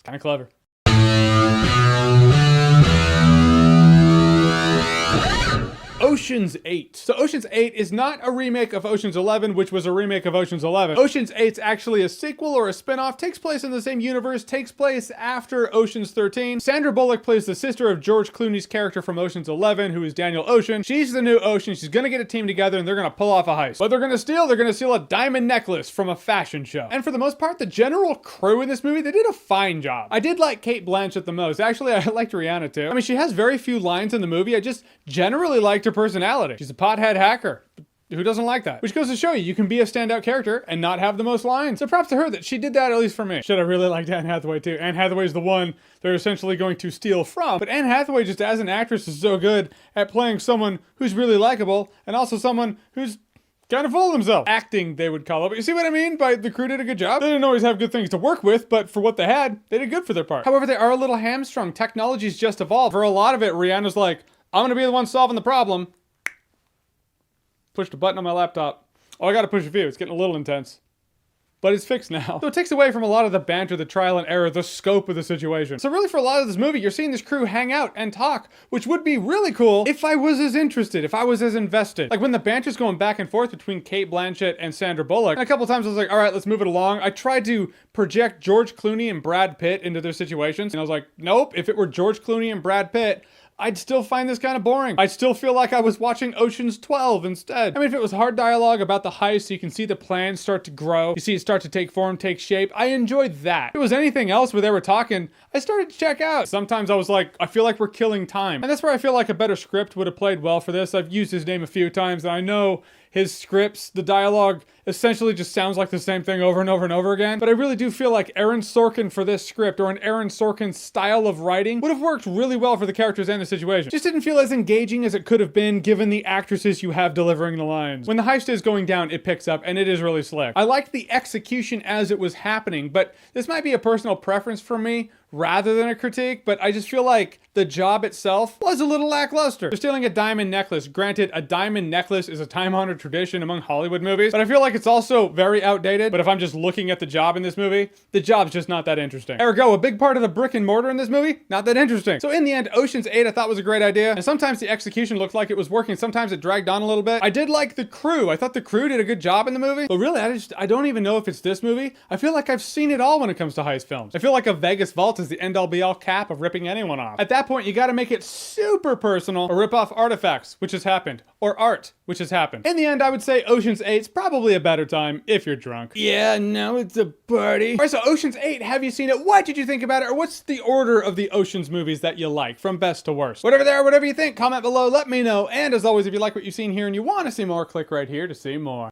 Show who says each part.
Speaker 1: It's kind of clever. Ocean's 8. So Ocean's 8 is not a remake of Ocean's 11, which was a remake of Ocean's 11. Ocean's 8's actually a sequel or a spin-off, takes place in the same universe, takes place after Ocean's 13. Sandra Bullock plays the sister of George Clooney's character from Ocean's 11, who is Daniel Ocean. She's the new Ocean. She's gonna get a team together and they're gonna pull off a heist. What they're gonna steal a diamond necklace from a fashion show. And for the most part, the general crew in this movie, they did a fine job. I did like Cate Blanchett the most. Actually, I liked Rihanna too. I mean, she has very few lines in the movie. I just generally liked her personality. She's a pothead hacker. Who doesn't like that? Which goes to show you can be a standout character and not have the most lines. So props to her that she did that, at least for me. Shit, I really liked Anne Hathaway too. Anne Hathaway's the one they're essentially going to steal from. But Anne Hathaway, just as an actress, is so good at playing someone who's really likable and also someone who's kind of full of themselves. Acting, they would call it. But you see what I mean by the crew did a good job? They didn't always have good things to work with, but for what they had, they did good for their part. However, they are a little hamstrung. Technology's just evolved. For a lot of it, Rihanna's like, I'm gonna be the one solving the problem. Pushed a button on my laptop. Oh, I gotta push a few. It's getting a little intense. But it's fixed now. So it takes away from a lot of the banter, the trial and error, the scope of the situation. So really for a lot of this movie, you're seeing this crew hang out and talk, which would be really cool if I was as interested, if I was as invested. Like when the banter's going back and forth between Cate Blanchett and Sandra Bullock, and a couple times I was like, all right, let's move it along. I tried to project George Clooney and Brad Pitt into their situations, and I was like, nope, if it were George Clooney and Brad Pitt, I'd still find this kind of boring. I'd still feel like I was watching Ocean's 12 instead. I mean, if it was hard dialogue about the heist, so you can see the plans start to grow, you see it start to take form, take shape, I enjoyed that. If it was anything else where they were talking, I started to check out. Sometimes I was like, I feel like we're killing time. And that's where I feel like a better script would have played well for this. I've used his name a few times, and I know his scripts, the dialogue, essentially just sounds like the same thing over and over and over again. But I really do feel like Aaron Sorkin for this script, or an Aaron Sorkin style of writing, would have worked really well for the characters and the situation. Just didn't feel as engaging as it could have been given the actresses you have delivering the lines. When the heist is going down, it picks up, and it is really slick. I liked the execution as it was happening, but this might be a personal preference for me rather than a critique, but I just feel like the job itself was a little lackluster. They're stealing a diamond necklace. Granted, a diamond necklace is a time-honored tradition among Hollywood movies, but I feel like it's also very outdated. But if I'm just looking at the job in this movie, the job's just not that interesting. Ergo, a big part of the brick and mortar in this movie, not that interesting. So in the end, Ocean's 8 I thought was a great idea, and sometimes the execution looked like it was working, sometimes it dragged on a little bit. I did like the crew. I thought the crew did a good job in the movie, but really, I don't even know if it's this movie. I feel like I've seen it all when it comes to heist films. I feel like a Vegas vault is the end-all be-all cap of ripping anyone off. At that point, you gotta make it super personal or rip off artifacts, which has happened, or art, which has happened. In the end, I would say Ocean's 8's probably a better time if you're drunk. Yeah, no, it's a party. All right, so Ocean's 8, have you seen it? What did you think about it? Or what's the order of the Ocean's movies that you like, from best to worst? Whatever they are, whatever you think, comment below, let me know. And as always, if you like what you've seen here and you want to see more, click right here to see more.